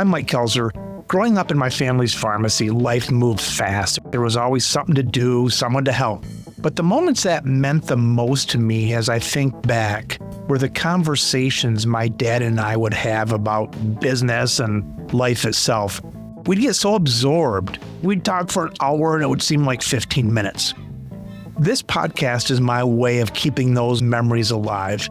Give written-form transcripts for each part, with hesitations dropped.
I'm Mike Kelzer. Growing up in my family's pharmacy, life moved fast. There was always something to do, someone to help. But the moments that meant the most to me as I think back were the conversations my dad and I would have about business and life itself. We'd get so absorbed. We'd talk for an hour and it would seem like 15 minutes. This podcast is my way of keeping those memories alive.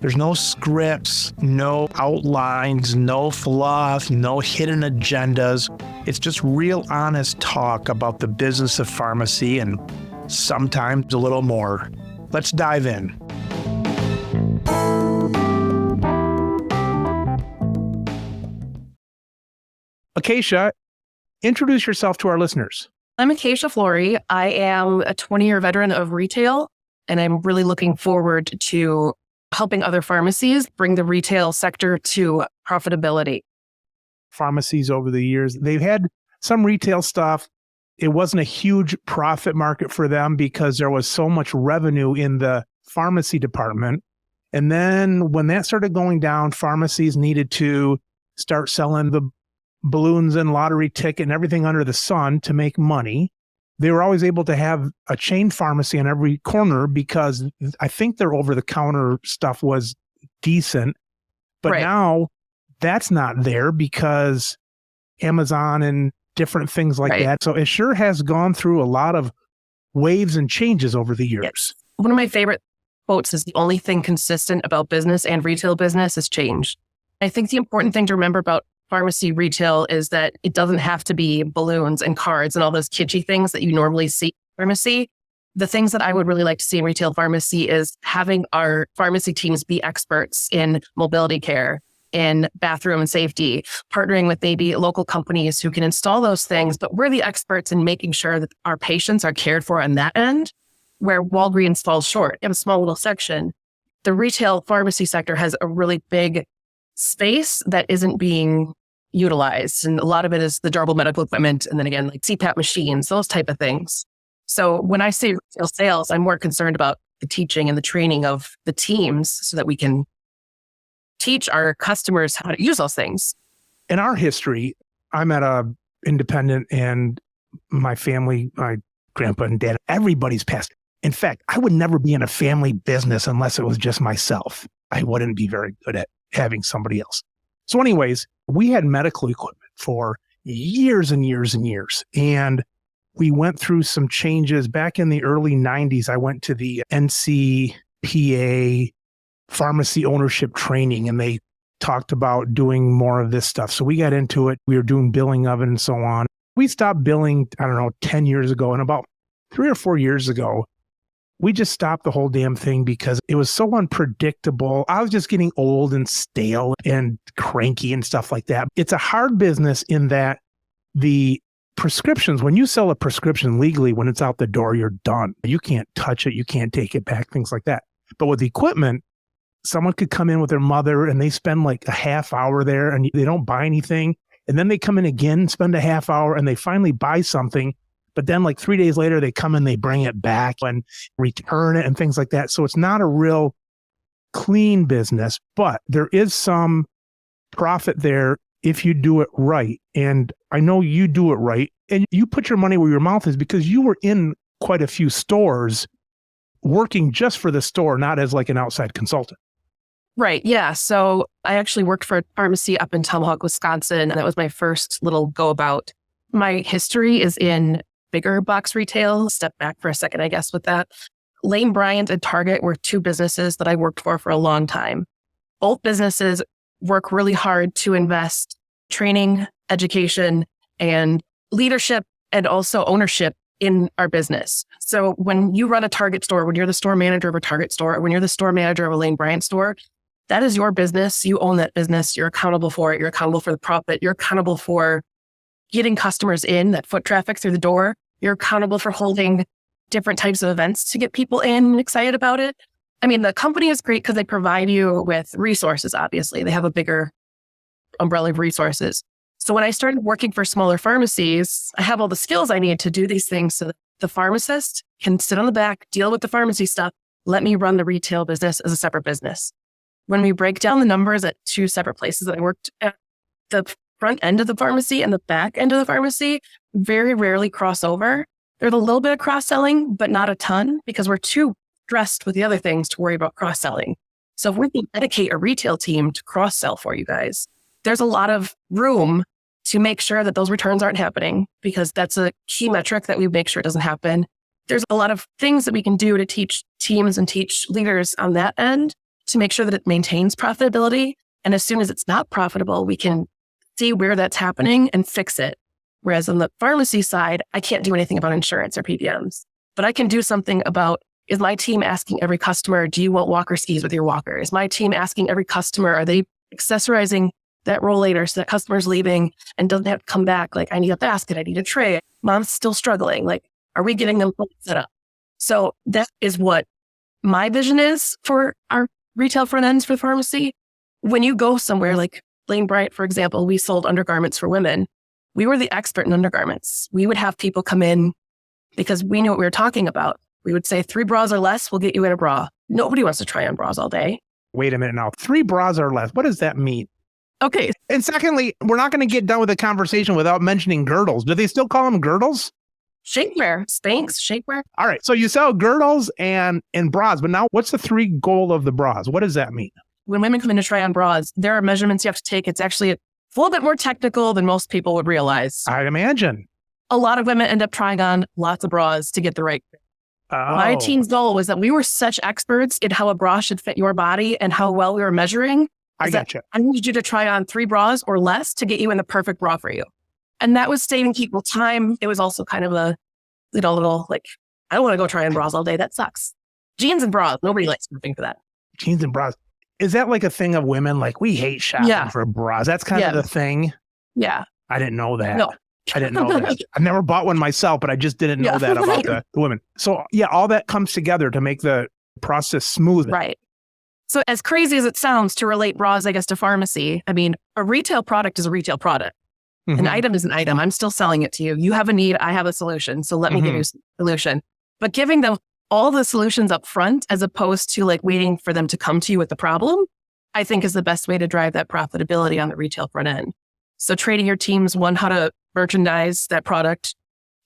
There's no scripts, no outlines, no fluff, no hidden agendas. It's just real honest talk about the business of pharmacy and sometimes a little more. Let's dive in. Acacia, introduce yourself to our listeners. I'm Acacia Flory. I am a 20-year veteran of retail, and I'm really looking forward to helping other pharmacies bring the retail sector to profitability. Pharmacies over the years, they've had some retail stuff. It wasn't a huge profit market for them because there was so much revenue in the pharmacy department. And then when that started going down, pharmacies needed to start selling the balloons and lottery ticket and everything under the sun to make money. They were always able to have a chain pharmacy on every corner because I think their over-the-counter stuff was decent. But Right. Now that's not there because Amazon and different things like that. So it sure has gone through a lot of waves and changes over the years. Yes. One of my favorite quotes is the only thing consistent about business and retail business is change. I think the important thing to remember about pharmacy retail is that it doesn't have to be balloons and cards and all those kitschy things that you normally see in pharmacy. The things that I would really like to see in retail pharmacy is having our pharmacy teams be experts in mobility care, in bathroom and safety, partnering with maybe local companies who can install those things, but we're the experts in making sure that our patients are cared for on that end, where Walgreens falls short. You have a small little section. The retail pharmacy sector has a really big space that isn't being utilized. And a lot of it is the durable medical equipment. And then again, like CPAP machines, those type of things. So when I say retail sales, I'm more concerned about the teaching and the training of the teams so that we can teach our customers how to use those things. In our history, I'm at a independent and my family, my grandpa and dad, everybody's passed. In fact, I would never be in a family business unless it was just myself. I wouldn't be very good at having somebody else. So anyways, we had medical equipment for years and years and years. And we went through some changes back in the early 90s. I went to the NCPA pharmacy ownership training and they talked about doing more of this stuff. So we got into it. We were doing billing of it and so on. We stopped billing, 10 years ago. And about 3 or 4 years ago, we just stopped the whole damn thing because it was so unpredictable. I was just getting old and stale and cranky and stuff like that. It's a hard business in that the prescriptions, when you sell a prescription legally, when it's out the door, you're done. You can't touch it. You can't take it back, things like that. But with the equipment, someone could come in with their mother and they spend like a half hour there and they don't buy anything. And then they come in again, spend a half hour and they finally buy something. But then like 3 days later, they come and they bring it back and return it and things like that. So it's not a real clean business, but there is some profit there if you do it right. And I know you do it right. And you put your money where your mouth is because you were in quite a few stores working just for the store, not as like an outside consultant. Right. Yeah. So I actually worked for a pharmacy up in Tomahawk, Wisconsin. And that was my first little go about. My history is in bigger box retail. Step back for a second, I guess, with that. Lane Bryant and Target were two businesses that I worked for a long time. Both businesses work really hard to invest training, education, and leadership, and also ownership in our business. So when you run a Target store, when you're the store manager of a Target store, or when you're the store manager of a Lane Bryant store, that is your business. You own that business. You're accountable for it. You're accountable for the profit. You're accountable for getting customers in, that foot traffic through the door. You're accountable for holding different types of events to get people in and excited about it. I mean, the company is great because they provide you with resources, obviously. They have a bigger umbrella of resources. So when I started working for smaller pharmacies, I have all the skills I need to do these things so that the pharmacist can sit on the back, deal with the pharmacy stuff, let me run the retail business as a separate business. When we break down the numbers at two separate places that I worked at, the front end of the pharmacy and the back end of the pharmacy very rarely cross over. There's a little bit of cross-selling, but not a ton because we're too stressed with the other things to worry about cross-selling. So if we can dedicate a retail team to cross-sell for you guys, there's a lot of room to make sure that those returns aren't happening because that's a key metric that we make sure doesn't happen. There's a lot of things that we can do to teach teams and teach leaders on that end to make sure that it maintains profitability. And as soon as it's not profitable, we can see where that's happening and fix it. Whereas on the pharmacy side, I can't do anything about insurance or PBMs, but I can do something about, is my team asking every customer, do you want walker skis with your walker? Is my team asking every customer, are they accessorizing that rollator so that customer's leaving and doesn't have to come back? Like, I need a basket, I need a tray. Mom's still struggling. Like, are we getting them set up? So that is what my vision is for our retail front ends for the pharmacy. When you go somewhere like Lane Bryant, for example, we sold undergarments for women. We were the expert in undergarments. We would have people come in because we knew what we were talking about. We would say 3 bras or less, we'll get you in a bra. Nobody wants to try on bras all day. Wait a minute now. 3 bras or less. What does that mean? Okay. And secondly, we're not going to get done with the conversation without mentioning girdles. Do they still call them girdles? Shapewear, Spanx, shapewear. All right. So you sell girdles and bras, but now what's the 3 goal of the bras? What does that mean? When women come in to try on bras, there are measurements you have to take. It's actually a little bit more technical than most people would realize. I'd imagine. A lot of women end up trying on lots of bras to get the right fit. Oh. My team's goal was that we were such experts in how a bra should fit your body and how well we were measuring. I gotcha. I needed you to try on 3 bras or less to get you in the perfect bra for you. And that was saving people time. It was also kind of a little like, I don't want to go try on bras all day. That sucks. Jeans and bras. Nobody likes something for that. Jeans and bras. Is that like a thing of women? Like, we hate shopping for bras. That's kind of the thing. Yeah. I didn't know that. No. I didn't know that. I never bought one myself, but I just didn't know that about the women. So yeah, all that comes together to make the process smooth. Right. So as crazy as it sounds to relate bras, I guess, to pharmacy, I mean, a retail product is a retail product. Mm-hmm. An item is an item. I'm still selling it to you. You have a need. I have a solution. So let me give you a solution. But giving them all the solutions up front, as opposed to like waiting for them to come to you with the problem, I think is the best way to drive that profitability on the retail front end. So training your teams, 1, how to merchandise that product,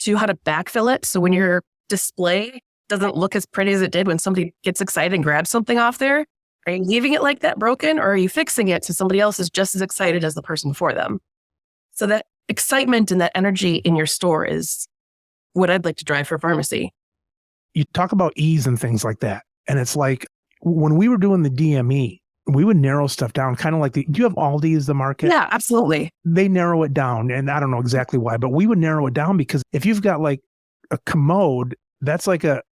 2, how to backfill it. So when your display doesn't look as pretty as it did when somebody gets excited and grabs something off there, are you leaving it like that broken, or are you fixing it so somebody else is just as excited as the person before them? So that excitement and that energy in your store is what I'd like to drive for pharmacy. You talk about ease and things like that. And it's like when we were doing the DME, we would narrow stuff down, kind of like do you have Aldi as the market? Yeah, absolutely. They narrow it down. And I don't know exactly why, but we would narrow it down because if you've got like a commode, that's like a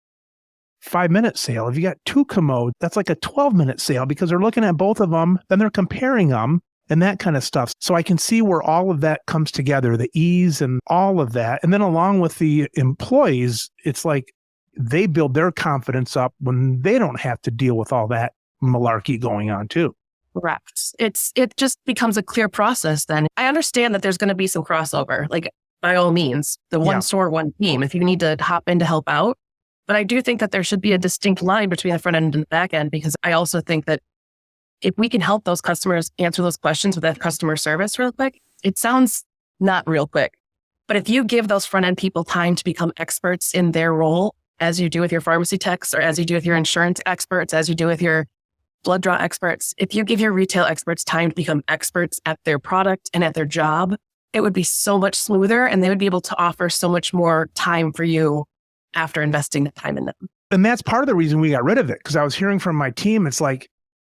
5-minute sale. If you got 2 commodes, that's like a 12-minute sale because they're looking at both of them, then they're comparing them and that kind of stuff. So I can see where all of that comes together, the ease and all of that. And then along with the employees, it's like they build their confidence up when they don't have to deal with all that malarkey going on too. Correct. It just becomes a clear process then. I understand that there's going to be some crossover, like by all means, the one store, one team, if you need to hop in to help out. But I do think that there should be a distinct line between the front end and the back end, because I also think that if we can help those customers answer those questions with that customer service real quick, it sounds not real quick. But if you give those front end people time to become experts in their role, as you do with your pharmacy techs, or as you do with your insurance experts, as you do with your blood draw experts, if you give your retail experts time to become experts at their product and at their job, it would be so much smoother and they would be able to offer so much more time for you after investing the time in them. And that's part of the reason we got rid of it, because I was hearing from my team, it's like,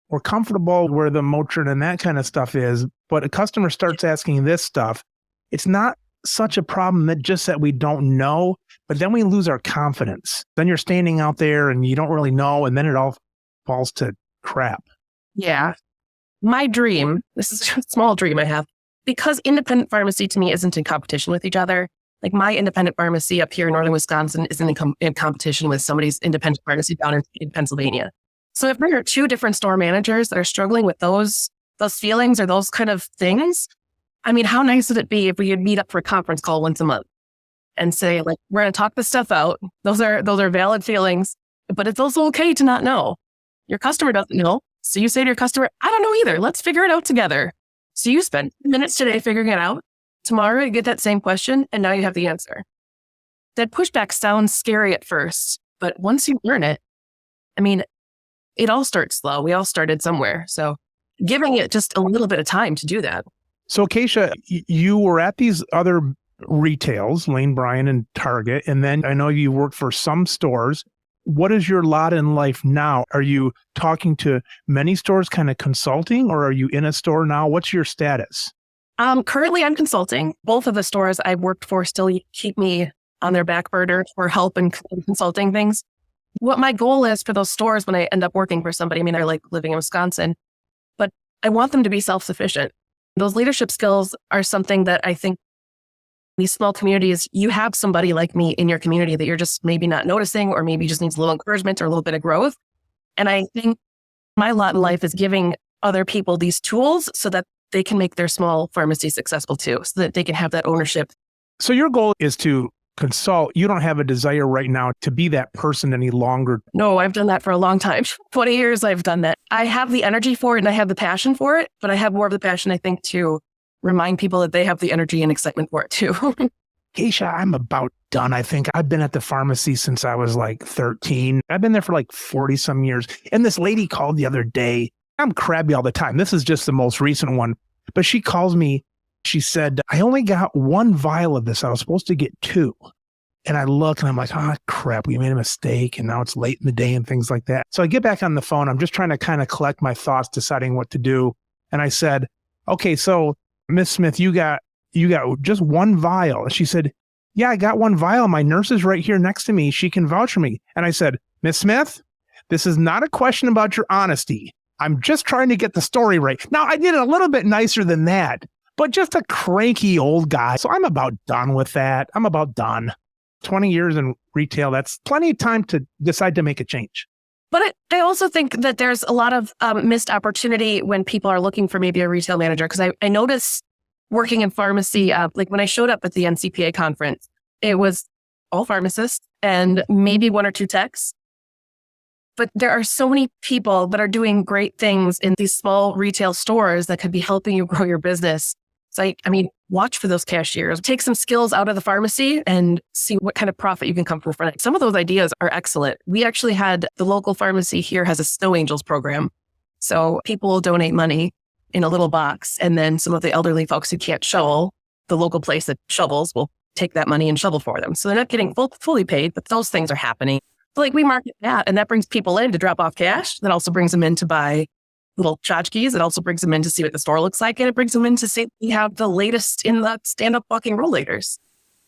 we're comfortable where the Motrin and that kind of stuff is, but a customer starts asking this stuff. It's not such a problem that we don't know, but then we lose our confidence. Then you're standing out there and you don't really know, and then it all falls to crap. Yeah. My dream, this is a small dream I have, because independent pharmacy to me isn't in competition with each other. Like my independent pharmacy up here in northern Wisconsin isn't in competition with somebody's independent pharmacy down in Pennsylvania. So if there are 2 different store managers that are struggling with those feelings or those kind of things, I mean, how nice would it be if we could meet up for a conference call once a month and say, like, we're going to talk this stuff out. Those are valid feelings, but it's also okay to not know. Your customer doesn't know. So you say to your customer, I don't know either. Let's figure it out together. So you spend minutes today figuring it out. Tomorrow you get that same question and now you have the answer. That pushback sounds scary at first, but once you learn it, I mean, it all starts slow. We all started somewhere. So giving it just a little bit of time to do that. So Acacia, you were at these other retails, Lane Bryant and Target, and then I know you worked for some stores. What is your lot in life now? Are you talking to many stores, kind of consulting, or are you in a store now? What's your status? Currently, I'm consulting. Both of the stores I've worked for still keep me on their back burner for help and consulting things. What my goal is for those stores when I end up working for somebody, I mean, they're like living in Wisconsin, but I want them to be self-sufficient. Those leadership skills are something that I think these small communities, you have somebody like me in your community that you're just maybe not noticing, or maybe just needs a little encouragement or a little bit of growth. And I think my lot in life is giving other people these tools so that they can make their small pharmacy successful too, so that they can have that ownership. So your goal is to consult. You don't have a desire right now to be that person any longer. No, I've done that for a long time. 20 years I've done that. I have the energy for it and I have the passion for it, but I have more of the passion, I think, to remind people that they have the energy and excitement for it too. Acacia, I'm about done. I think I've been at the pharmacy since I was like 13. I've been there for like 40 some years. And this lady called the other day. I'm crabby all the time. This is just the most recent one. But she calls me. She said, I only got one vial of this. I was supposed to get two. And I look and I'm like, oh, crap, we made a mistake. And now it's late in the day and things like that. So I get back on the phone. I'm just trying to kind of collect my thoughts, deciding what to do. And I said, okay, so Miss Smith, you got just one vial. And she said, yeah, I got one vial. My nurse is right here next to me. She can vouch for me. And I said, Miss Smith, this is not a question about your honesty. I'm just trying to get the story right. Now, I did it a little bit nicer than that, but just a cranky old guy. So I'm about done with that. I'm about done. 20 years in retail, that's plenty of time to decide to make a change. But I also think that there's a lot of missed opportunity when people are looking for maybe a retail manager. Because I noticed working in pharmacy, like when I showed up at the NCPA conference, it was all pharmacists and maybe one or two techs. But there are so many people that are doing great things in these small retail stores that could be helping you grow your business. So I mean, watch for those cashiers, take some skills out of the pharmacy and see what kind of profit you can come from it. Some of those ideas are excellent. We actually had the local pharmacy here has a Snow Angels program. So people will donate money in a little box. And then some of the elderly folks who can't shovel, the local place that shovels will take that money and shovel for them. So they're not getting fully paid, but those things are happening. So like we market that and that brings people in to drop off cash. That also brings them in to buy little tchotchkes. It also brings them in to see what the store looks like. And it brings them in to see we have the latest in the stand-up walking rollators.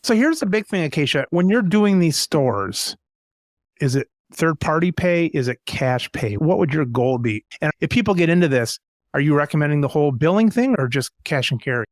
So here's the big thing, Acacia. When you're doing these stores, is it third-party pay? Is it cash pay? What would your goal be? And if people get into this, are you recommending the whole billing thing or just cash and carry?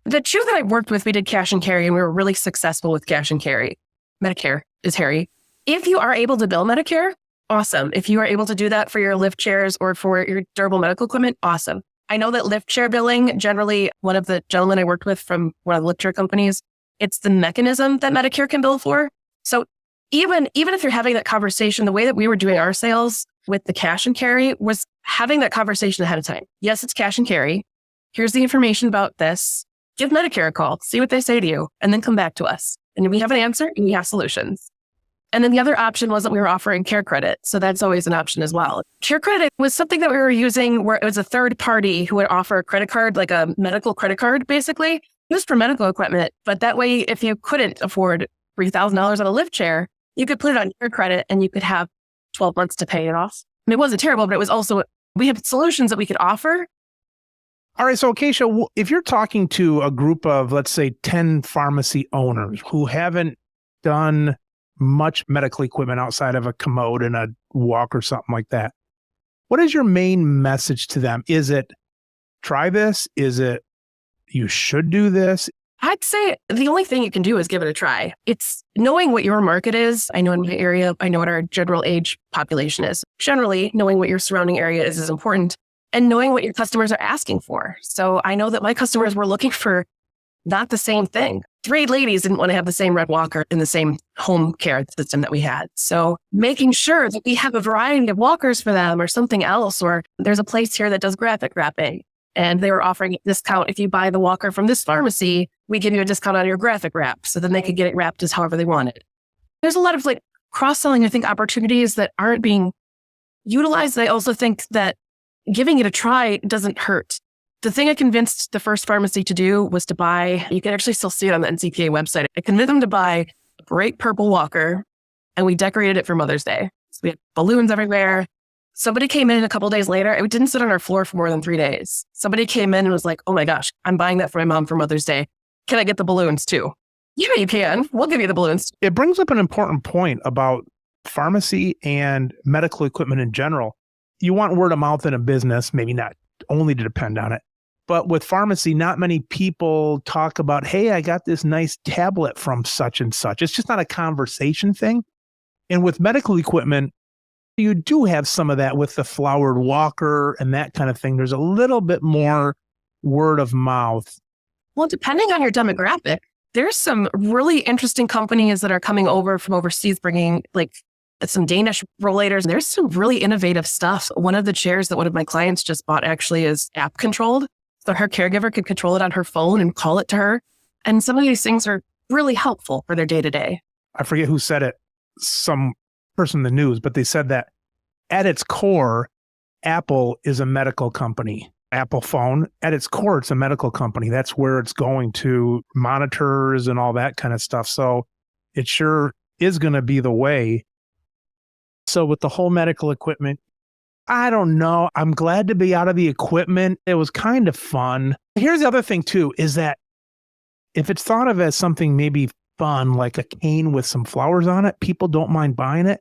The two that I worked with, we did cash and carry and we were really successful with cash and carry. Medicare is hairy. If you are able to bill Medicare, awesome. If you are able to do that for your lift chairs or for your durable medical equipment, awesome. I know that lift chair billing, generally, one of the gentlemen I worked with from one of the lift chair companies, it's the mechanism that Medicare can bill for. So even if you're having that conversation, the way that we were doing our sales with the cash and carry was having that conversation ahead of time. Yes, it's cash and carry. Here's the information about this. Give Medicare a call, see what they say to you, and then come back to us. And we have an answer and we have solutions. And then the other option was that we were offering care credit. So that's always an option as well. Care credit was something that we were using where it was a third party who would offer a credit card, like a medical credit card, basically, used for medical equipment. But that way, if you couldn't afford $3,000 on a lift chair, you could put it on care credit and you could have 12 months to pay it off. I mean, it wasn't terrible, but it was also, we have solutions that we could offer. All right. So Acacia, if you're talking to a group of, let's say, 10 pharmacy owners who haven't done much medical equipment outside of a commode and a walk or something like that, what is your main message to them? Is it try this? Is it you should do this? I'd say the only thing you can do is give it a try. It's knowing what your market is. I know in my area, I know what our general age population is. Generally, knowing what your surrounding area is important and knowing what your customers are asking for. So I know that my customers were looking for not the same thing. 3 ladies didn't want to have the same red walker in the same home care system that we had. So making sure that we have a variety of walkers for them or something else, or there's a place here that does graphic wrapping. And they were offering a discount. If you buy the walker from this pharmacy, we give you a discount on your graphic wrap. So then they could get it wrapped as however they wanted. There's a lot of like cross-selling, I think, opportunities that aren't being utilized. I also think that giving it a try doesn't hurt. The thing I convinced the first pharmacy to do was to buy, you can actually still see it on the NCPA website. I convinced them to buy a great purple walker, and we decorated it for Mother's Day. So we had balloons everywhere. Somebody came in a couple of days later. It didn't sit on our floor for more than 3 days. Somebody came in and was like, oh my gosh, I'm buying that for my mom for Mother's Day. Can I get the balloons too? Yeah, you can. We'll give you the balloons. It brings up an important point about pharmacy and medical equipment in general. You want word of mouth in a business, maybe not only to depend on it. But with pharmacy, not many people talk about, hey, I got this nice tablet from such and such. It's just not a conversation thing. And with medical equipment, you do have some of that with the flowered walker and that kind of thing. There's a little bit more word of mouth. Well, depending on your demographic, there's some really interesting companies that are coming over from overseas, bringing like some Danish rollators. There's some really innovative stuff. One of the chairs that one of my clients just bought actually is app controlled. So her caregiver could control it on her phone and call it to her. And some of these things are really helpful for their day-to-day. I forget who said it, some person in the news, but they said that at its core, Apple is a medical company. Apple phone, at its core, it's a medical company. That's where it's going to, monitors and all that kind of stuff. So it sure is going to be the way. So with the whole medical equipment, I don't know. I'm glad to be out of the equipment. It was kind of fun. Here's the other thing too, is that if it's thought of as something maybe fun, like a cane with some flowers on it, people don't mind buying it.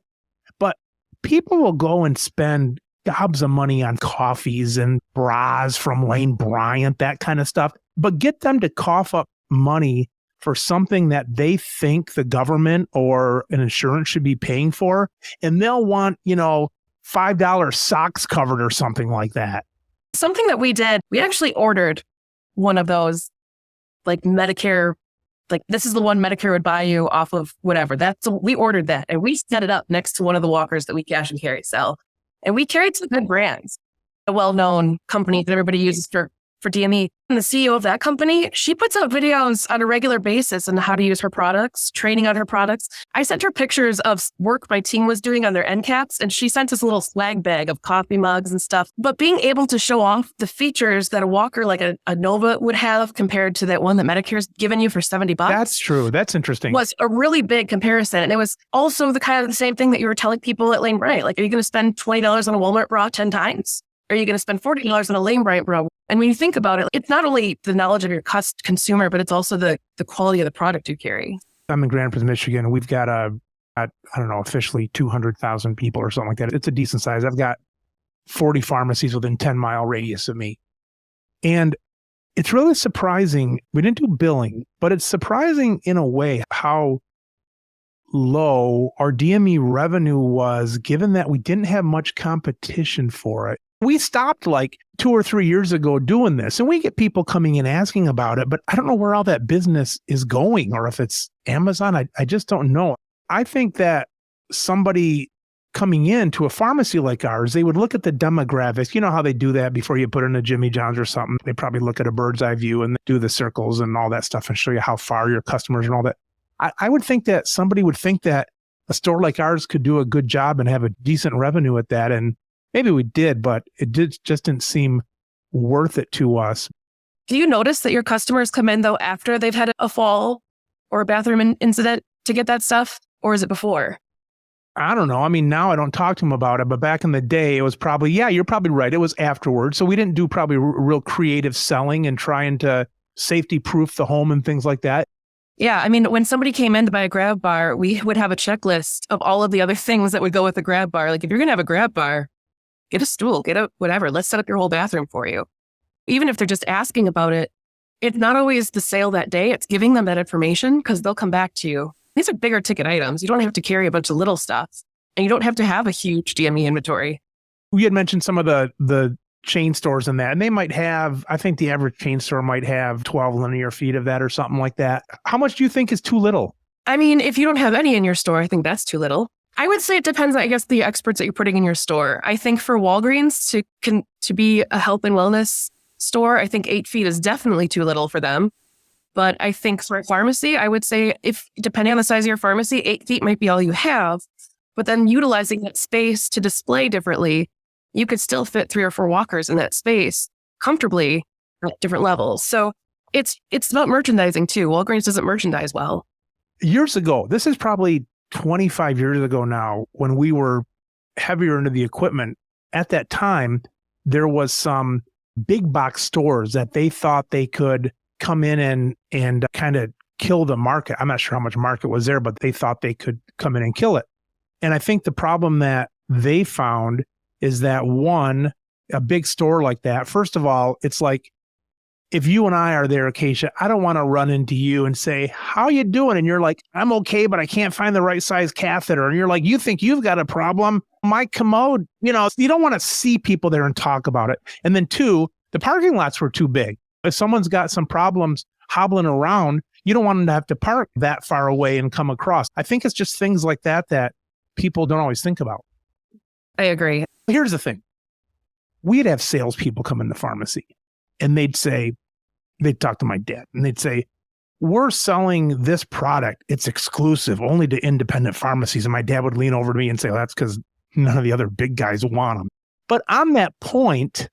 But people will go and spend gobs of money on coffees and bras from Lane Bryant, that kind of stuff. But get them to cough up money for something that they think the government or an insurance should be paying for. And they'll want, $5 socks covered or something like that. Something that we did, we actually ordered one of those like Medicare, like this is the one Medicare would buy you off of whatever. We ordered that and we set it up next to one of the walkers that we cash and carry sell. And we carried some good brands, a well-known company that everybody uses for DME. And the CEO of that company, she puts out videos on a regular basis on how to use her products, training on her products. I sent her pictures of work my team was doing on their end caps, and she sent us a little swag bag of coffee mugs and stuff. But being able to show off the features that a walker like a Nova would have compared to that one that Medicare's given you for $70. That's true. That's interesting. Was a really big comparison. And it was also the same thing that you were telling people at Lane Bryant. Like, are you going to spend $20 on a Walmart bra 10 times? Are you going to spend $40 on a Lane Bryant bra? And when you think about it, it's not only the knowledge of your consumer, but it's also the quality of the product you carry. I'm in Grand Rapids, Michigan. We've got officially 200,000 people or something like that. It's a decent size. I've got 40 pharmacies within 10-mile radius of me. And it's really surprising. We didn't do billing, but it's surprising in a way how low our DME revenue was, given that we didn't have much competition for it. We stopped like 2 or 3 years ago doing this, and we get people coming in asking about it, but I don't know where all that business is going, or if it's Amazon. I just don't know. I think that somebody coming into a pharmacy like ours, they would look at the demographics. You know how they do that before you put in a Jimmy John's or something. They probably look at a bird's eye view and do the circles and all that stuff and show you how far your customers and all that. I would think that somebody would think that a store like ours could do a good job and have a decent revenue at that. And maybe we did, but just didn't seem worth it to us. Do you notice that your customers come in, though, after they've had a fall or a bathroom incident to get that stuff? Or is it before? I don't know. I mean, now I don't talk to them about it, but back in the day, it was probably, yeah, you're probably right. It was afterwards. So we didn't do probably real creative selling and trying to safety proof the home and things like that. Yeah. I mean, when somebody came in to buy a grab bar, we would have a checklist of all of the other things that would go with the grab bar. Like, if you're going to have a grab bar, get a stool, get a whatever. Let's set up your whole bathroom for you. Even if they're just asking about it, it's not always the sale that day. It's giving them that information because they'll come back to you. These are bigger ticket items. You don't have to carry a bunch of little stuff, and you don't have to have a huge DME inventory. We had mentioned some of the chain stores and that, and they might have, I think the average chain store might have 12 linear feet of that or something like that. How much do you think is too little? I mean, if you don't have any in your store, I think that's too little. I would say it depends, I guess, the experts that you're putting in your store. I think for Walgreens to be a health and wellness store, I think 8 feet is definitely too little for them. But I think for a pharmacy, I would say if depending on the size of your pharmacy, 8 feet might be all you have. But then utilizing that space to display differently, you could still fit 3 or 4 walkers in that space comfortably at different levels. So it's about merchandising too. Walgreens doesn't merchandise well. Years ago, this is probably 25 years ago now, when we were heavier into the equipment. At that time, there was some big box stores that they thought they could come in and kind of kill the market. I'm not sure how much market was there, but they thought they could come in and kill it. And I think the problem that they found is that, one, a big store like that, first of all, it's like, if you and I are there, Acacia, I don't want to run into you and say, how you doing? And you're like, I'm okay, but I can't find the right size catheter. And you're like, you think you've got a problem? My commode, you don't want to see people there and talk about it. And then 2, the parking lots were too big. If someone's got some problems hobbling around, you don't want them to have to park that far away and come across. I think it's just things like that that people don't always think about. I agree. Here's the thing. We'd have salespeople come in the pharmacy and they'd talk to my dad and they'd say, we're selling this product. It's exclusive only to independent pharmacies. And my dad would lean over to me and say, well, that's because none of the other big guys want them. But on that point,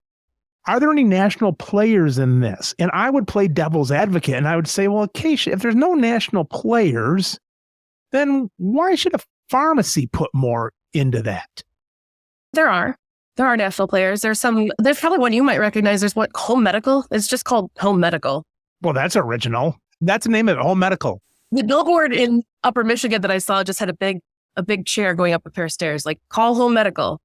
are there any national players in this? And I would play devil's advocate and I would say, well, Acacia, if there's no national players, then why should a pharmacy put more into that? There are national players. There's probably one you might recognize. There's Home Medical. It's just called Home Medical. Well, that's original. That's the name of it, Home Medical. The billboard in Upper Michigan that I saw just had a big chair going up a pair of stairs, like call Home Medical.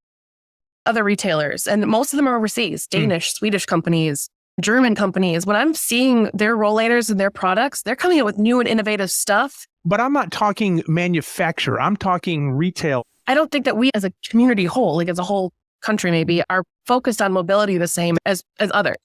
Other retailers, and most of them are overseas, Danish, Swedish companies, German companies. When I'm seeing their rollators and their products, they're coming out with new and innovative stuff. But I'm not talking manufacturer. I'm talking retail. I don't think that we as a community whole, like as a whole country maybe, are focused on mobility the same as others.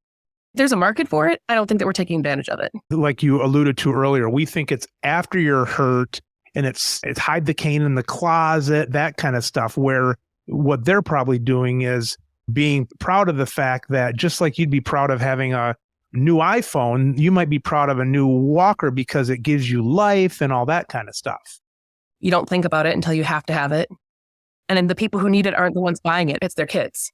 There's a market for it. I don't think that we're taking advantage of it. Like you alluded to earlier, we think it's after you're hurt and it's hide the cane in the closet, that kind of stuff, where what they're probably doing is being proud of the fact that just like you'd be proud of having a new iPhone, you might be proud of a new walker because it gives you life and all that kind of stuff. You don't think about it until you have to have it. And then the people who need it aren't the ones buying it. It's their kids.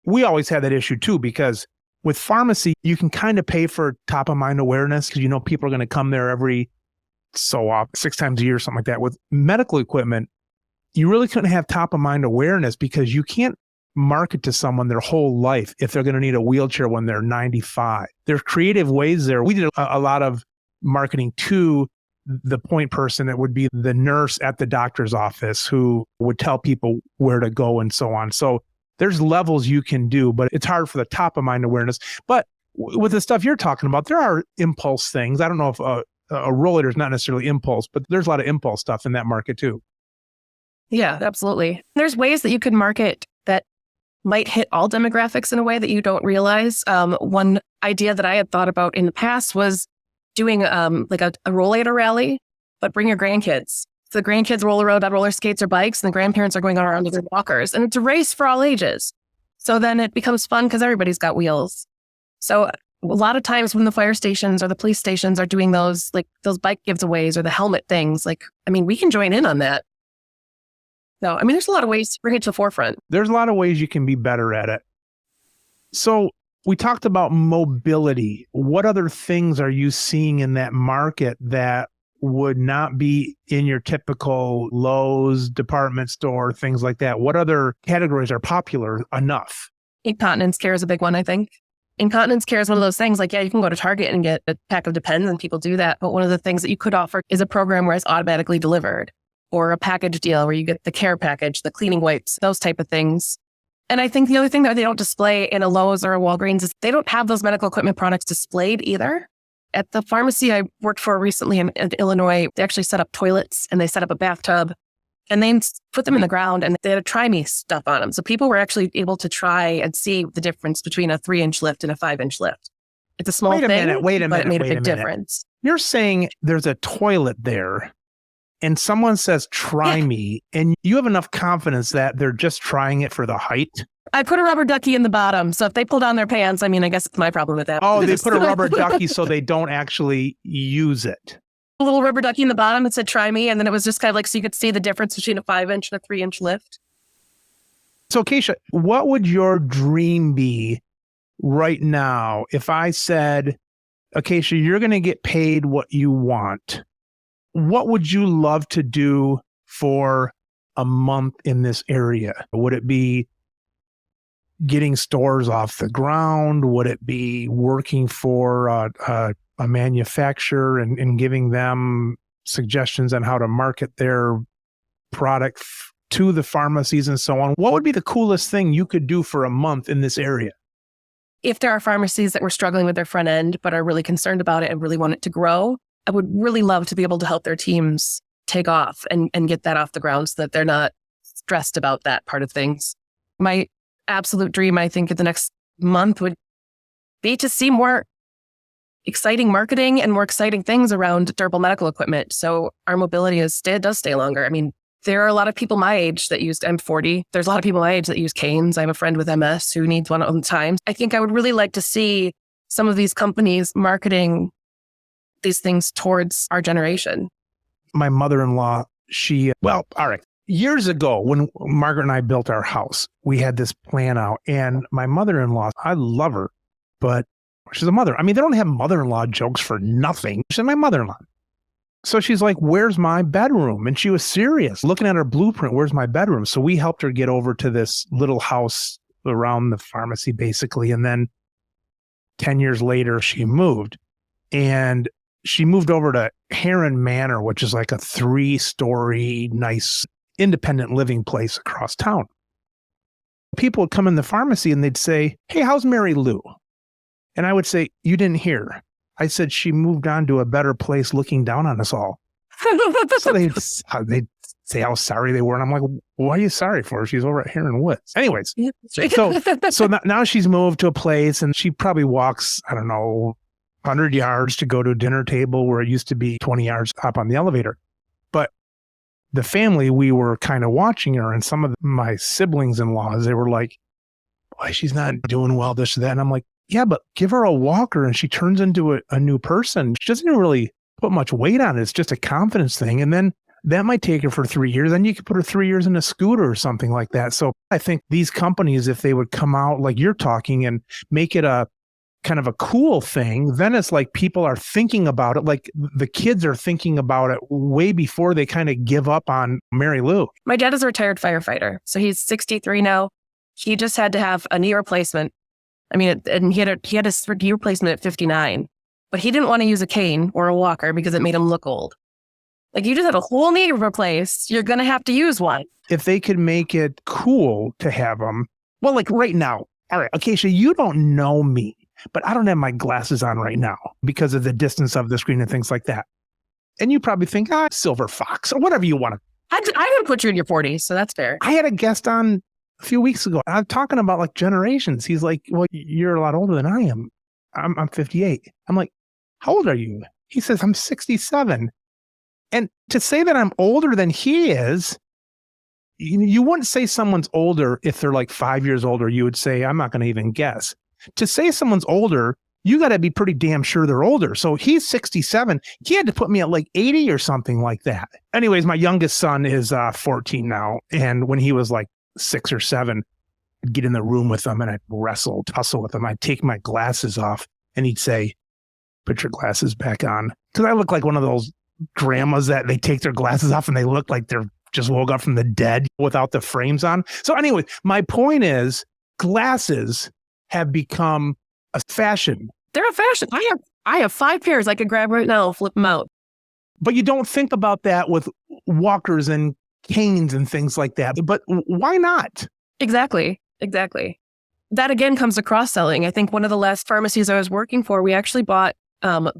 We always had that issue too, because with pharmacy, you can kind of pay for top of mind awareness because people are going to come there every so often, 6 times a year, something like that. With medical equipment, you really couldn't have top of mind awareness because you can't market to someone their whole life if they're going to need a wheelchair when they're 95. There's creative ways there. We did a lot of marketing to the point person that would be the nurse at the doctor's office who would tell people where to go and so on. So there's levels you can do, but it's hard for the top of mind awareness. But with the stuff you're talking about, there are impulse things. I don't know if a rollator is not necessarily impulse, but there's a lot of impulse stuff in that market too. Yeah, absolutely. There's ways that you could market that might hit all demographics in a way that you don't realize. One idea that I had thought about in the past was doing like a rollator rally, but bring your grandkids. So the grandkids roll around on roller skates or bikes, and the grandparents are going around with their walkers. And it's a race for all ages. So then it becomes fun because everybody's got wheels. So a lot of times when the fire stations or the police stations are doing those bike giveaways or the helmet things, we can join in on that. So, there's a lot of ways to bring it to the forefront. There's a lot of ways you can be better at it. So we talked about mobility. What other things are you seeing in that market that would not be in your typical Lowe's department store, things like that? What other categories are popular enough? Incontinence care is a big one, I think. Incontinence care is one of those things you can go to Target and get a pack of Depends, and people do that. But one of the things that you could offer is a program where it's automatically delivered, or a package deal where you get the care package, the cleaning wipes, those type of things. And I think the other thing that they don't display in a Lowe's or a Walgreens is they don't have those medical equipment products displayed either. At the pharmacy I worked for recently in Illinois, they actually set up toilets and they set up a bathtub and they put them in the ground and they had a try me stuff on them. So people were actually able to try and see the difference between a 3-inch lift and a 5-inch lift. It's a small thing, but it made a big difference. You're saying there's a toilet there and someone says, try me, and you have enough confidence that they're just trying it for the height? I put a rubber ducky in the bottom. So if they pull down their pants, I mean, I guess it's my problem with that. Oh, they put a rubber ducky so they don't actually use it. A little rubber ducky in the bottom that said, try me. And then it was just kind of like, so you could see the difference between a 5-inch and a 3-inch lift. So Acacia, what would your dream be right now if I said, Acacia, you're going to get paid what you want? What would you love to do for a month in this area? Would it be getting stores off the ground? Would it be working for a manufacturer and giving them suggestions on how to market their product to the pharmacies and so on? What would be the coolest thing you could do for a month in this area? If there are pharmacies that were struggling with their front end, but are really concerned about it and really want it to grow, I would really love to be able to help their teams take off and get that off the ground so that they're not stressed about that part of things. My absolute dream, I think, in the next month would be to see more exciting marketing and more exciting things around durable medical equipment. So our mobility does stay longer. I mean, there are a lot of people my age that I'm 40. There's a lot of people my age that use canes. I have a friend with MS who needs one all the time. I think I would really like to see some of these companies marketing these things towards our generation. My mother-in-law, all right. Years ago, when Margaret and I built our house, we had this plan out, and my mother-in-law, I love her, but she's a mother. I mean, they don't have mother-in-law jokes for nothing. She's my mother-in-law. So she's like, where's my bedroom? And she was serious, looking at her blueprint, where's my bedroom? So we helped her get over to this little house around the pharmacy, basically. And then 10 years later, she moved. And she moved over to Heron Manor, which is like a 3-story, nice, independent living place across town. People would come in the pharmacy and they'd say, hey, how's Mary Lou? And I would say, you didn't hear. I said, she moved on to a better place looking down on us all. So they'd say how sorry they were. And I'm like, what are you sorry for? She's over at Heron Woods. Anyways, so now she's moved to a place and she probably walks, I don't know, 100 yards to go to a dinner table where it used to be 20 yards up on the elevator. But the family, we were kind of watching her, and some of my siblings-in-laws, they were like, boy, she's not doing well, this or that. And I'm like, yeah, but give her a walker and she turns into a new person. She doesn't really put much weight on it. It's just a confidence thing. And then that might take her for 3 years. Then you could put her 3 years in a scooter or something like that. So I think these companies, if they would come out like you're talking and make it a kind of a cool thing, then it's like people are thinking about it. Like the kids are thinking about it way before they kind of give up on Mary Lou. My dad is a retired firefighter. So he's 63 now. He just had to have a knee replacement. I mean, and he had his knee replacement at 59, but he didn't want to use a cane or a walker because it made him look old. Like, you just had a whole knee replaced. You're going to have to use one. If they could make it cool to have them, well, like right now, all right, Acacia, you don't know me, but I don't have my glasses on right now because of the distance of the screen and things like that. And you probably think, silver fox or whatever you want to. I didn't put you in your 40s, so that's fair. I had a guest on a few weeks ago. I'm talking about like generations. He's like, well, you're a lot older than I am. I'm 58. I'm like, how old are you? He says, I'm 67. And to say that I'm older than he is, you wouldn't say someone's older if they're like 5 years older. You would say, I'm not going to even guess. To say someone's older, you got to be pretty damn sure they're older. So he's 67. He had to put me at like 80 or something like that. Anyways, my youngest son is 14 now. And when he was like 6 or 7, I'd get in the room with him and I'd tussle with him. I'd take my glasses off and he'd say, put your glasses back on. Because I look like one of those grandmas that they take their glasses off and they look like they're just woke up from the dead without the frames on. So anyway, my point is glasses have become a fashion. They're a fashion. I have 5 pairs I could grab right now and flip them out. But you don't think about that with walkers and canes and things like that. But why not? Exactly. That again comes to cross-selling. I think one of the last pharmacies I was working for, we actually bought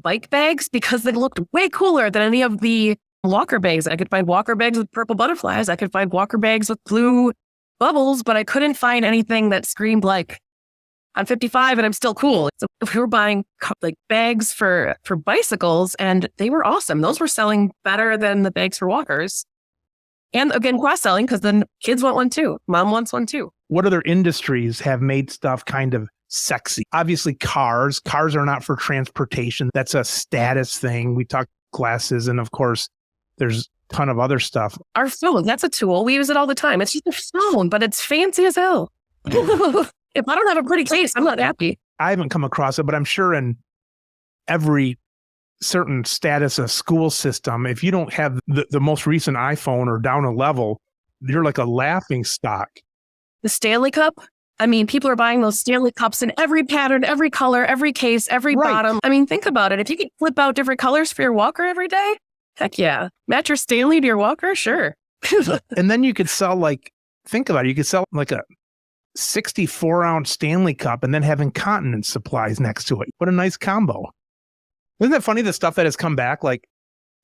bike bags because they looked way cooler than any of the walker bags. I could find walker bags with purple butterflies. I could find walker bags with blue bubbles, but I couldn't find anything that screamed like, I'm 55 and I'm still cool. So we were buying like bags for bicycles and they were awesome. Those were selling better than the bags for walkers. And again, cross-selling, because then kids want one too. Mom wants one too. What other industries have made stuff kind of sexy? Obviously, cars. Cars are not for transportation. That's a status thing. We talk glasses, and of course, there's a ton of other stuff. Our phone, that's a tool. We use it all the time. It's just a phone, but it's fancy as hell. If I don't have a pretty case, I'm not happy. I haven't come across it, but I'm sure in every certain status of school system, if you don't have the most recent iPhone or down a level, you're like a laughing stock. The Stanley Cup. I mean, people are buying those Stanley Cups in every pattern, every color, every case, every bottom. I mean, think about it. If you could flip out different colors for your walker every day, heck yeah. Match your Stanley to your walker? Sure. And then you could sell think about it. You could sell like a 64-ounce Stanley Cup and then have incontinence supplies next to it. What a nice combo. Isn't that funny, the stuff that has come back? Like,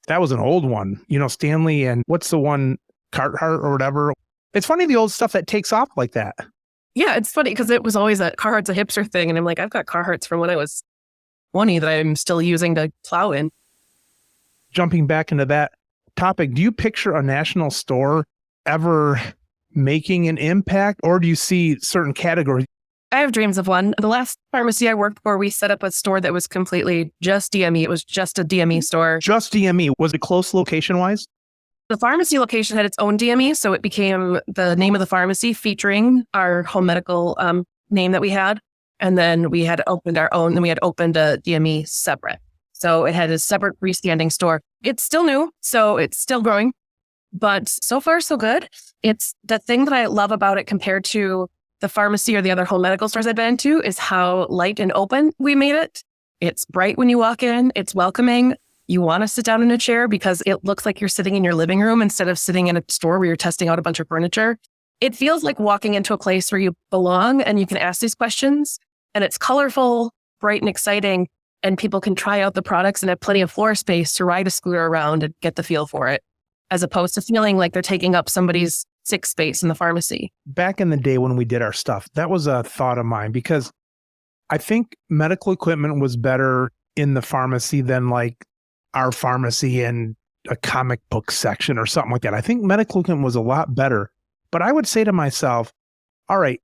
that was an old one. Stanley and what's the one, Carhartt or whatever. It's funny, the old stuff that takes off like that. Yeah, it's funny because it was always Carhartt's a hipster thing. And I'm like, I've got Carhartts from when I was 20 that I'm still using to plow in. Jumping back into that topic, do you picture a national store ever making an impact, or do you see certain categories? I have dreams of one. The last pharmacy I worked for, we set up a store that was completely just DME. It was just a DME store. Just DME. Was it close location-wise? The pharmacy location had its own DME, so it became the name of the pharmacy featuring our home medical name that we had. And then we had opened our own, and we had opened a DME separate. So it had a separate freestanding store. It's still new, so it's still growing. But so far, so good. It's the thing that I love about it compared to the pharmacy or the other home medical stores I've been to is how light and open we made it. It's bright when you walk in. It's welcoming. You want to sit down in a chair because it looks like you're sitting in your living room instead of sitting in a store where you're testing out a bunch of furniture. It feels like walking into a place where you belong and you can ask these questions. And it's colorful, bright, and exciting. And people can try out the products and have plenty of floor space to ride a scooter around and get the feel for it, as opposed to feeling like they're taking up somebody's sick space in the pharmacy. Back in the day when we did our stuff, that was a thought of mine because I think medical equipment was better in the pharmacy than like our pharmacy in a comic book section or something like that. I think medical equipment was a lot better. But I would say to myself, all right,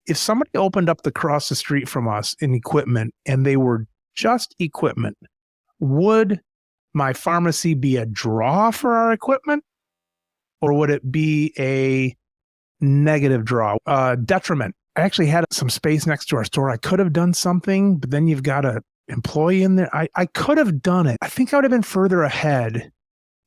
if somebody opened up across the street from us in equipment and they were just equipment, would my pharmacy be a draw for our equipment? Or would it be a negative draw, detriment? I actually had some space next to our store. I could have done something, but then you've got an employee in there. I could have done it. I think I would have been further ahead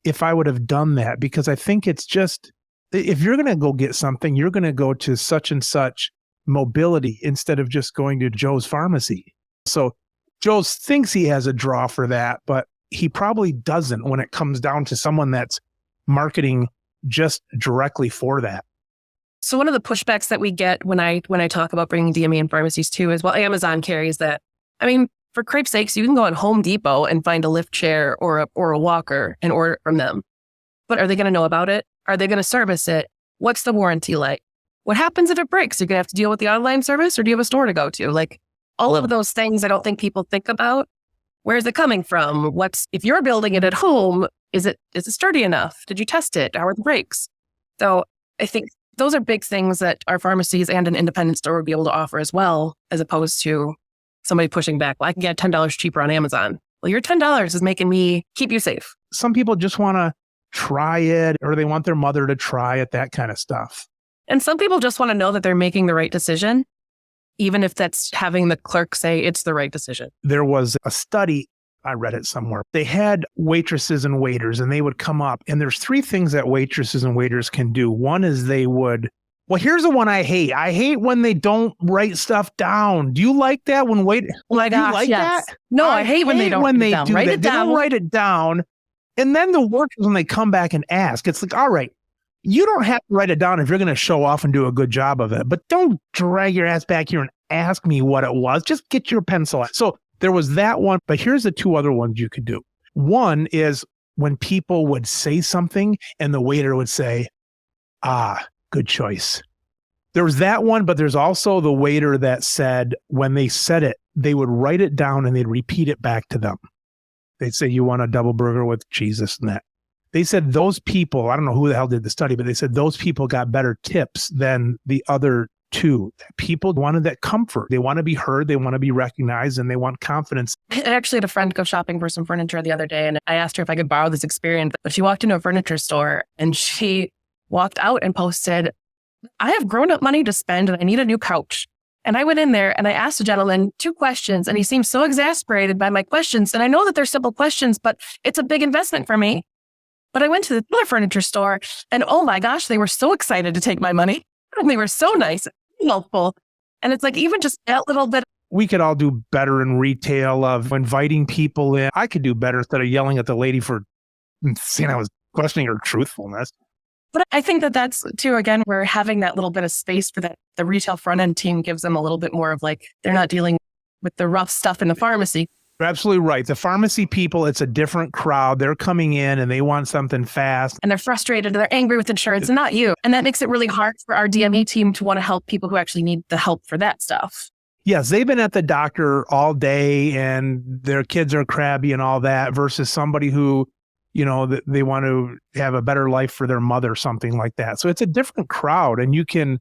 if I would have done that, because I think it's just, if you're going to go get something, you're going to go to such and such mobility instead of just going to Joe's pharmacy. So Joe thinks he has a draw for that, but he probably doesn't when it comes down to someone that's marketing just directly for that. So one of the pushbacks that we get when I talk about bringing DME in pharmacies too is, well, Amazon carries that. I mean, for crepe's sakes, you can go on Home Depot and find a lift chair or a walker and order it from them. But are they going to know about it? Are they going to service it? What's the warranty like? What happens if it breaks? You're going to have to deal with the online service, or do you have a store to go to? Like, all of those things I don't think people think about. Where is it coming from? If you're building it at home, is it sturdy enough? Did you test it? How are the brakes? So I think those are big things that our pharmacies and an independent store would be able to offer as well, as opposed to somebody pushing back. Well, I can get $10 cheaper on Amazon. Well, your $10 is making me keep you safe. Some people just want to try it, or they want their mother to try it, that kind of stuff. And some people just want to know that they're making the right decision, even if that's having the clerk say it's the right decision. There was a study, I read it somewhere. They had waitresses and waiters, and they would come up, and there's 3 things that waitresses and waiters can do. One is well, here's the one I hate. I hate when they don't write stuff down. Do you like that when Oh my gosh, you like yes. that? No, I hate when they don't write it down. Write it down. They don't write it down. And then the workers, when they come back and ask, it's like, all right, you don't have to write it down if you're going to show off and do a good job of it, but don't drag your ass back here and ask me what it was. Just get your pencil out. So there was that one, but here's the 2 other ones you could do. One is when people would say something and the waiter would say, good choice. There was that one, but there's also the waiter that said when they said it, they would write it down and they'd repeat it back to them. They'd say, you want a double burger with cheese, this and that. They said those people, I don't know who the hell did the study, but they said those people got better tips than the other two. People wanted that comfort. They want to be heard. They want to be recognized, and they want confidence. I actually had a friend go shopping for some furniture the other day, and I asked her if I could borrow this experience. But she walked into a furniture store and she walked out and posted, I have grown-up money to spend and I need a new couch. And I went in there and I asked the gentleman 2 questions, and he seemed so exasperated by my questions. And I know that they're simple questions, but it's a big investment for me. But I went to the other furniture store and oh my gosh, they were so excited to take my money. And they were so nice and helpful. And it's like, even just that little bit. We could all do better in retail of inviting people in. I could do better instead of yelling at the lady for saying I was questioning her truthfulness. But I think that that's too, again, we're having that little bit of space for that. The retail front end team gives them a little bit more of like, they're not dealing with the rough stuff in the pharmacy. You're absolutely right. The pharmacy people, it's a different crowd. They're coming in and they want something fast. And they're frustrated and they're angry with insurance and not you. And that makes it really hard for our DME team to want to help people who actually need the help for that stuff. Yes, they've been at the doctor all day and their kids are crabby and all that versus somebody who, you know, they want to have a better life for their mother, something like that. So it's a different crowd, and you can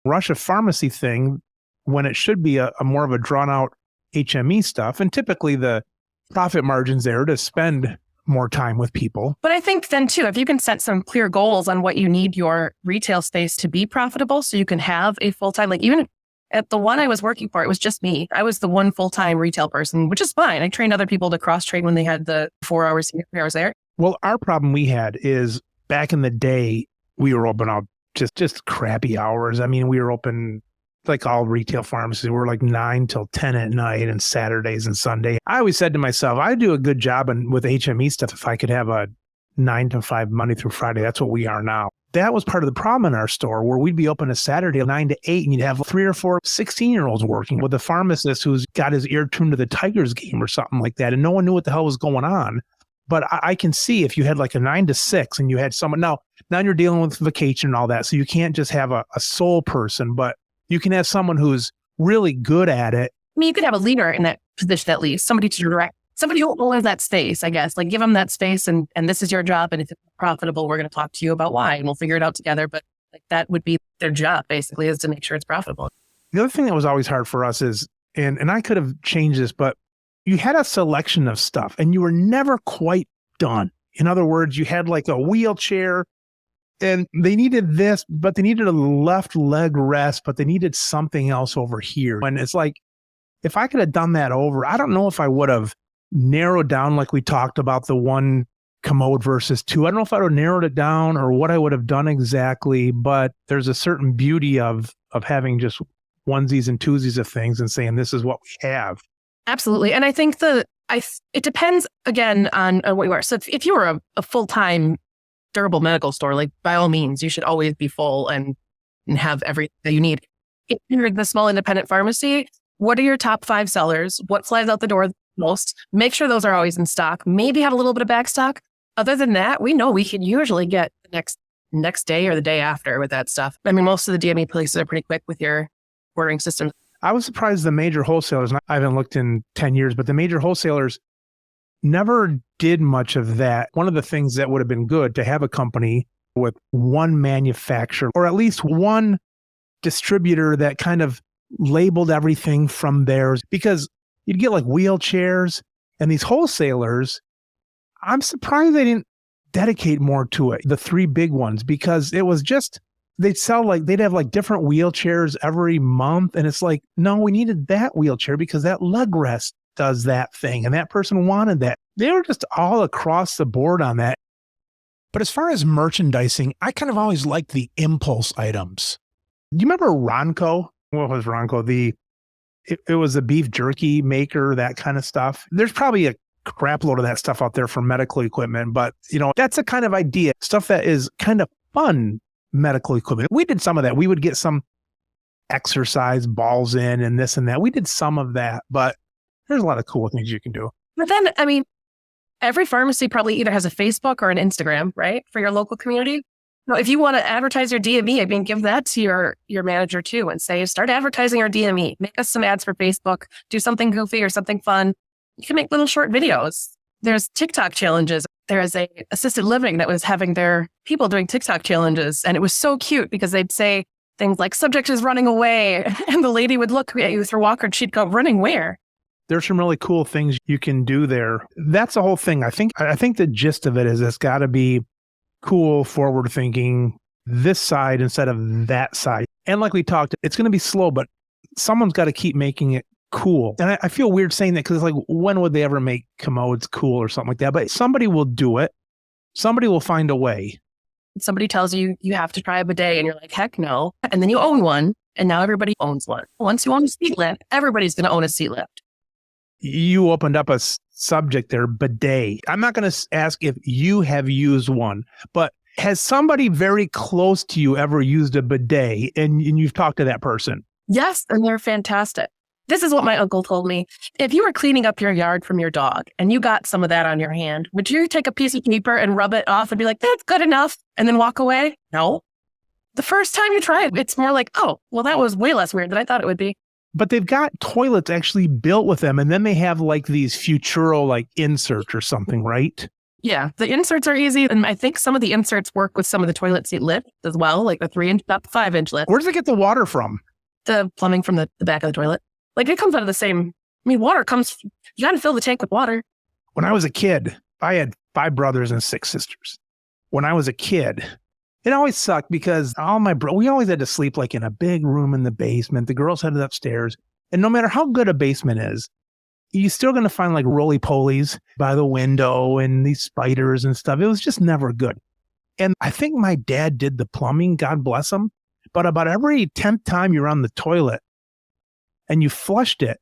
rush a pharmacy thing when it should be a more of a drawn out HME stuff. And typically the profit margin's there to spend more time with people. But I think then too, if you can set some clear goals on what you need your retail space to be profitable, so you can have a full-time, like even at the one I was working for, it was just me. I was the one full-time retail person, which is fine. I trained other people to cross-train when they had the 4 hours here, 3 hours there. Well, our problem we had is back in the day, we were open up just crappy hours. I mean, we were open like all retail pharmacies. We're like 9 till 10 at night and Saturdays and Sunday. I always said to myself, I'd do a good job with HME stuff if I could have a 9 to 5 Monday through Friday. That's what we are now. That was part of the problem in our store, where we'd be open a Saturday 9 to 8 and you'd have 3 or 4 16-year-olds working with a pharmacist who's got his ear tuned to the Tigers game or something like that. And no one knew what the hell was going on. But I can see if you had like a 9 to 6 and you had someone, now you're dealing with vacation and all that. So you can't just have a sole person, but you can have someone who's really good at it. I mean, you could have a leader in that position at least, somebody to direct, somebody who owns that space, I guess. Like give them that space and this is your job. And if it's profitable, we're going to talk to you about why and we'll figure it out together. But like that would be their job basically, is to make sure it's profitable. The other thing that was always hard for us is, and I could have changed this, but you had a selection of stuff and you were never quite done. In other words, you had like a wheelchair and they needed this, but they needed a left leg rest, but they needed something else over here. And it's like, if I could have done that over, I don't know if I would have narrowed down like we talked about the one commode versus 2. I don't know if I would have narrowed it down or what I would have done exactly, but there's a certain beauty of having just onesies and twosies of things and saying, this is what we have. Absolutely. And I think it depends again on what you are. So if you were a full-time durable medical store, like by all means, you should always be full and have everything that you need. If you're the small independent pharmacy, what are your top 5 sellers? What flies out the door most? Make sure those are always in stock. Maybe have a little bit of back stock. Other than that, we know we can usually get the next day or the day after with that stuff. I mean, most of the DME places are pretty quick with your ordering systems. I was surprised the major wholesalers, I haven't looked in 10 years, but the major wholesalers never did much of that. One of the things that would have been good to have a company with one manufacturer or at least one distributor that kind of labeled everything from theirs, because you'd get like wheelchairs and these wholesalers, I'm surprised they didn't dedicate more to it. The 3 big ones, because it was just, they'd have like different wheelchairs every month. And it's like, no, we needed that wheelchair because that leg rest does that thing. And that person wanted that. They were just all across the board on that. But as far as merchandising, I kind of always liked the impulse items. Do you remember Ronco? What was Ronco? It was a beef jerky maker, that kind of stuff. There's probably a crap load of that stuff out there for medical equipment, but that's a kind of idea, stuff that is kind of fun medical equipment. We did some of that. We would get some exercise balls in and this and that. We did some of that, but there's a lot of cool things you can do. But then, I mean, every pharmacy probably either has a Facebook or an Instagram, right? For your local community. Now, if you want to advertise your DME, I mean, give that to your manager too and say, start advertising our DME. Make us some ads for Facebook. Do something goofy or something fun. You can make little short videos. There's TikTok challenges. there is a assisted living that was having their people doing TikTok challenges. And it was so cute because they'd say things like subject is running away. And the lady would look at you with her walker and she'd go, running where? There's some really cool things you can do there. That's the whole thing. I think the gist of it is it's got to be cool, forward thinking, this side instead of that side. And like we talked, it's going to be slow, but someone's got to keep making it cool. And I feel weird saying that because it's like, when would they ever make commodes cool or something like that? But somebody will do it. Somebody will find a way. Somebody tells you you have to try a bidet and you're like, heck no. And then you own one and now everybody owns one. Once you own a seat lift, everybody's going to own a seat lift. You opened up a subject there, bidet. I'm not going to ask if you have used one, but has somebody very close to you ever used a bidet and you've talked to that person? Yes, and they're fantastic. This is what my uncle told me. If you were cleaning up your yard from your dog and you got some of that on your hand, would you take a piece of paper and rub it off and be like, that's good enough, and then walk away? No. The first time you try it, it's more like, oh, well, that was way less weird than I thought it would be. But they've got toilets actually built with them, and then they have like these Futuro like inserts or something, right? Yeah, the inserts are easy, and I think some of the inserts work with some of the toilet seat lifts as well, like the 3-inch, not the 5-inch lift. Where does it get the water from? The plumbing from the back of the toilet. Like it comes out of the same, water comes, you got to fill the tank with water. When I was a kid, I had 5 brothers and 6 sisters. When I was a kid, it always sucked because we always had to sleep like in a big room in the basement. The girls headed upstairs. And no matter how good a basement is, you're still going to find like roly-polies by the window and these spiders and stuff. It was just never good. And I think my dad did the plumbing, God bless him. But about every 10th time you're on the toilet and you flushed it,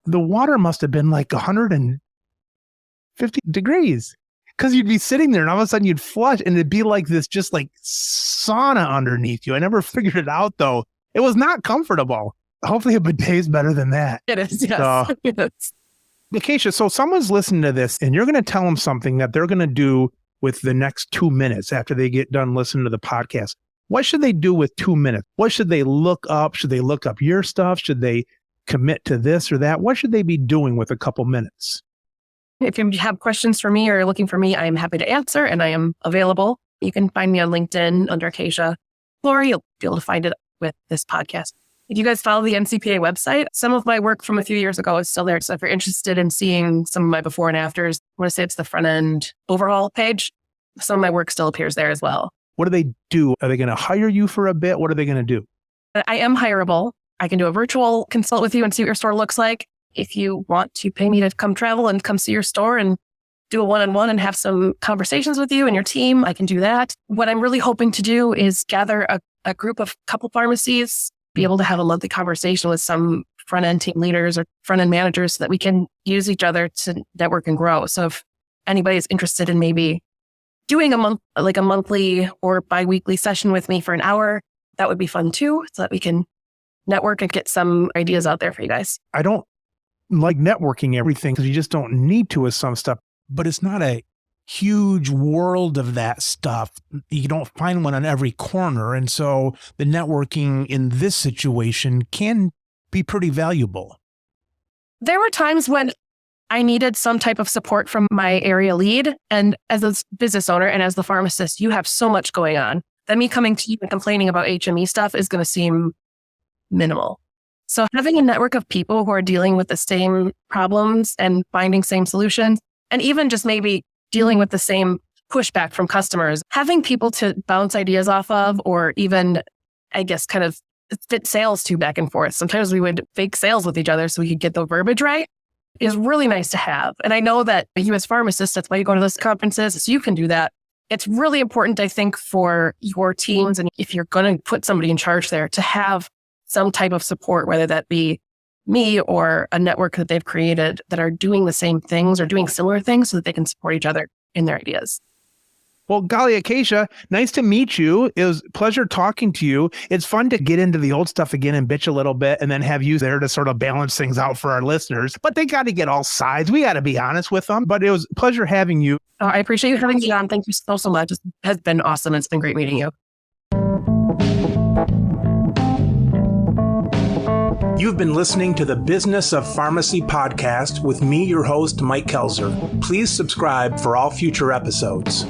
the water must have been like 150 degrees. Because you'd be sitting there and all of a sudden you'd flush and it'd be like this, just like sauna underneath you. I never figured it out though. It was not comfortable. Hopefully a bidet is better than that. It is, yes. So, yes. Acacia, so someone's listening to this and you're going to tell them something that they're going to do with the next 2 minutes after they get done listening to the podcast. What should they do with 2 minutes? What should they look up? Should they look up your stuff? Should they commit to this or that? What should they be doing with a couple minutes? If you have questions for me or you're looking for me, I am happy to answer and I am available. You can find me on LinkedIn under Acacia. Flory, you'll be able to find it with this podcast. If you guys follow the NCPA website, some of my work from a few years ago is still there. So if you're interested in seeing some of my before and afters, I want to say it's the front end overhaul page. Some of my work still appears there as well. What do they do? Are they going to hire you for a bit? What are they going to do? I am hireable. I can do a virtual consult with you and see what your store looks like. If you want to pay me to come travel and come see your store and do a one-on-one and have some conversations with you and your team, I can do that. What I'm really hoping to do is gather a group of couple pharmacies, be able to have a monthly conversation with some front-end team leaders or front-end managers so that we can use each other to network and grow. So if anybody's interested in maybe doing a monthly or bi-weekly session with me for an hour, that would be fun too, so that we can network and get some ideas out there for you guys. I don't like networking everything because you just don't need to with some stuff. But it's not a huge world of that stuff. You don't find one on every corner. And so the networking in this situation can be pretty valuable. There were times when I needed some type of support from my area lead. And as a business owner and as the pharmacist, you have so much going on that me coming to you and complaining about HME stuff is going to seem minimal. So having a network of people who are dealing with the same problems and finding same solutions, and even just maybe dealing with the same pushback from customers, having people to bounce ideas off of, or even, I guess, kind of fit sales to back and forth. Sometimes we would fake sales with each other so we could get the verbiage right, is really nice to have. And I know that you as pharmacists, that's why you go to those conferences, so you can do that. It's really important, I think, for your teams, and if you're going to put somebody in charge there, to have some type of support, whether that be me or a network that they've created that are doing the same things or doing similar things so that they can support each other in their ideas. Well, golly, Acacia, nice to meet you. It was a pleasure talking to you. It's fun to get into the old stuff again and bitch a little bit and then have you there to sort of balance things out for our listeners. But they got to get all sides. We got to be honest with them. But it was a pleasure having you. I appreciate you having me on. Thank you so much. It has been awesome. It's been great meeting you. You've been listening to the Business of Pharmacy podcast with me, your host, Mike Kelzer. Please subscribe for all future episodes.